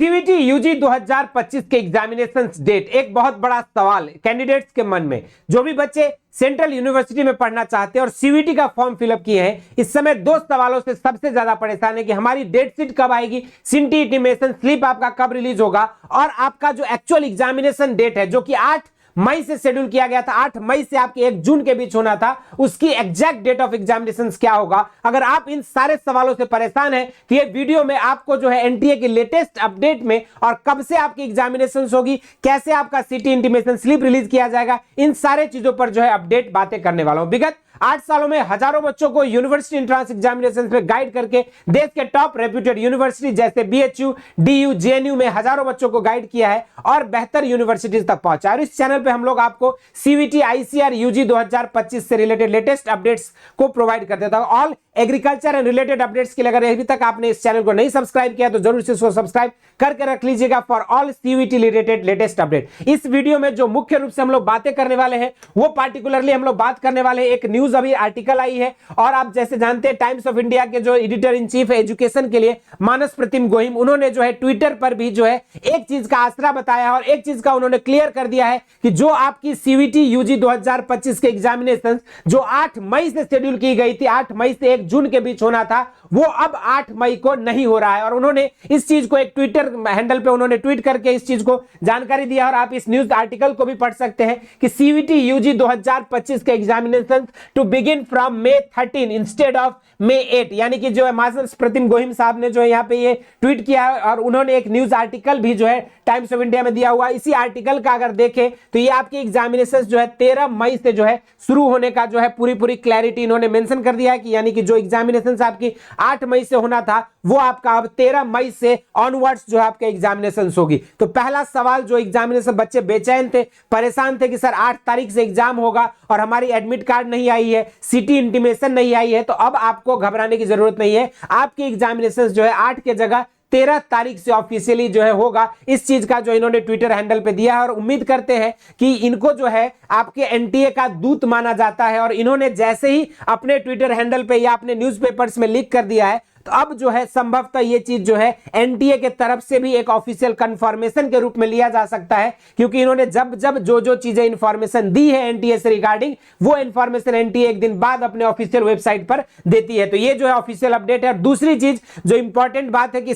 CVT UG 2025 के examination date एक बहुत बड़ा सवाल है कैंडिडेट्स के मन में। जो भी बच्चे सेंट्रल यूनिवर्सिटी में पढ़ना चाहते हैं और सीवीटी का फॉर्म फिलअप किए हैं, इस समय दो सवालों से सबसे ज्यादा परेशान है कि हमारी डेट शीट कब आएगी, सिटी इंटीमेशन स्लिप आपका कब रिलीज होगा, और आपका जो एक्चुअल एग्जामिनेशन डेट है जो कि 8 मई से शेड्यूल किया गया था, 8 मई से आपके 1 जून के बीच होना था, उसकी एग्जैक्ट डेट ऑफ एग्जामिनेशन क्या होगा। अगर आप इन सारे सवालों से परेशान हैं तो ये वीडियो में आपको जो है एनटीए की लेटेस्ट अपडेट में और कब से आपकी एग्जामिनेशन होगी, कैसे आपका सिटी इंटीमेशन स्लिप रिलीज किया जाएगा, इन सारे चीजों पर जो है अपडेट बातें करने वाला हूं। विगत 8 सालों में हजारों बच्चों को यूनिवर्सिटी एंट्रेंस एग्जामिनेशन में गाइड करके देश के टॉप रेप्यूटेड यूनिवर्सिटी जैसे बीएचयू, डीयू, जेएनयू में हजारों बच्चों को गाइड किया है और बेहतर यूनिवर्सिटीज तक पहुंचा है। और इस चैनल पे हम लोग आपको सीवीटी, आईसीआर, यूजी 2025 से रिलेटेड लेटेस्ट अपडेट्स को प्रोवाइड कर देता हूं। All agriculture and related updates के लिए अगर अभी तक आपने इस चैनल को नहीं सब्सक्राइब किया तो जरूर से इसको सब्सक्राइब करके रख लीजिएगा for all CVT related latest update. इस वीडियो में जो मुख्य रूप से हम लोग बातें करने वाले हैं वो पार्टिकुलरली हम लोग बात करने वाले हैं, एक न्यूज अभी आर्टिकल आई है और आप जैसे जानते हैं टाइम्स ऑफ इंडिया के जो एडिटर इन चीफ है एजुकेशन के लिए मानस प्रतिम गोहिम, उन्होंने जो है ट्विटर पर भी जो है एक चीज का आसरा बताया और एक चीज का उन्होंने क्लियर कर दिया है कि जो आपकी सीवीटी यूजी 2025 के एग्जामिनेशन जो 8 मई से शेड्यूल की गई थी, 8 मई से 1 जून के बीच होना था, वो अब 8 मई को नहीं हो रहा है। और उन्होंने इस चीज को एक ट्विटर हैंडल पे उन्होंने ट्वीट करके इस चीज को जानकारी दिया और आप इस न्यूज आर्टिकल को भी पढ़ सकते हैं कि सीवीटी यूजी 2025 के examination to begin from May 13 instead of May 8, यानी कि जो है मानस प्रतिम गोहिम साहब ने जो है यहाँ पे ये ट्वीट किया है और उन्होंने एक न्यूज आर्टिकल भी जो है टाइम्स ऑफ इंडिया में दिया हुआ। इसी आर्टिकल का अगर देखें तो ये आपकी एग्जामिनेशन जो है 13 मई से जो है शुरू होने का जो है पूरी क्लैरिटी इन्होंने मेंशन कर दिया है कि यानी कि जो एग्जामिनेशन आपकी 8 मई से होना था वो आपका अब 13 मई से ऑनवर्ड्स जो है आपके एग्जामिनेशन होगी। तो पहला सवाल जो एग्जामिनेशन बच्चे बेचैन थे, परेशान थे कि सर 8 तारीख से एग्जाम होगा और हमारी एडमिट कार्ड नहीं आई है, सिटी इंटीमेशन नहीं आई है, तो अब आपको घबराने की जरूरत नहीं है। आपकी एग्जामिनेशन जो है 8 के जगह 13 तारीख से ऑफिशियली जो है होगा। इस चीज का जो इन्होंने ट्विटर हैंडल पे दिया है और उम्मीद करते हैं कि इनको जो है आपके एनटीए का दूत माना जाता है और इन्होंने जैसे ही अपने ट्विटर हैंडल पे या अपने न्यूज़पेपर्स में लीक कर दिया है तो अब जो है संभवतः ये चीज जो है एनटीए के तरफ से भी एक ऑफिशियल कंफर्मेशन के रूप में लिया जा सकता है, क्योंकि इन्होंने जब जो चीजें इंफॉर्मेशन दी है एनटीए से रिगार्डिंग वो इंफॉर्मेशन एनटीए एक दिन बाद अपने ऑफिशियल वेबसाइट पर देती है। तो ये जो है ऑफिशियल अपडेट है। दूसरी चीज जो इंपॉर्टेंट बात है कि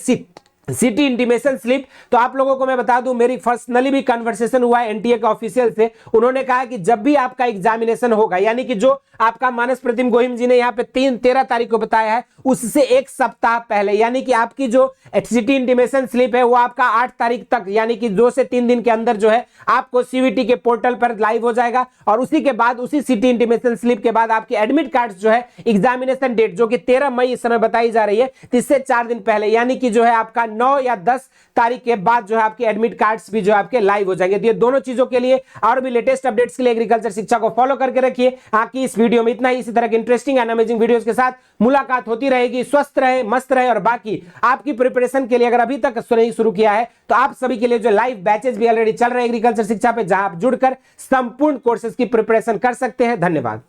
सिटी इंटीमेशन स्लिप, तो आप लोगों को मैं बता दूं मेरी पर्सनली भी कन्वर्सेशन हुआ है एनटीए के ऑफिशियल से। उन्होंने कहा कि जब भी आपका एग्जामिनेशन होगा, यानी कि जो आपका मानस प्रतिम गोहिम जी ने यहाँ पे 13 तारीख को बताया है उससे 1 सप्ताह पहले, यानी कि आपकी जो सिटी इंटीमेशन स्लिप है वो आपका 8 तारीख तक यानी कि 2 से 3 दिन के अंदर जो है आपको सीवीटी के पोर्टल पर लाइव हो जाएगा। और उसी के बाद उसी सिटी इंटीमेशन स्लिप के बाद आपकी एडमिट कार्ड जो है एग्जामिनेशन डेट जो कि 13 मई इस समय बताई जा रही है, इससे 4 दिन पहले यानी कि जो है आपका 9 या 10 तारीख के बाद जो है आपके एडमिट कार्ड्स भी जो है आपके लाइव हो जाएंगे। तो ये दोनों चीजों के लिए और भी लेटेस्ट अपडेट्स के लिए एग्रीकल्चर शिक्षा को फॉलो करके रखिए। आगे इस वीडियो में इतना ही। इसी तरह के इंटरेस्टिंग एंड अमेजिंग वीडियोस के साथ मुलाकात होती रहेगी। स्वस्थ रहे, मस्त रहे और बाकी आपकी प्रिपरेशन के लिए अगर अभी तक नहीं शुरू किया है तो आप सभी के लिए जो लाइव बैचेस भी ऑलरेडी चल रहे हैं एग्रीकल्चर शिक्षा पे, जहां आप जुड़कर संपूर्ण कोर्सेज की प्रिपरेशन कर सकते हैं। धन्यवाद।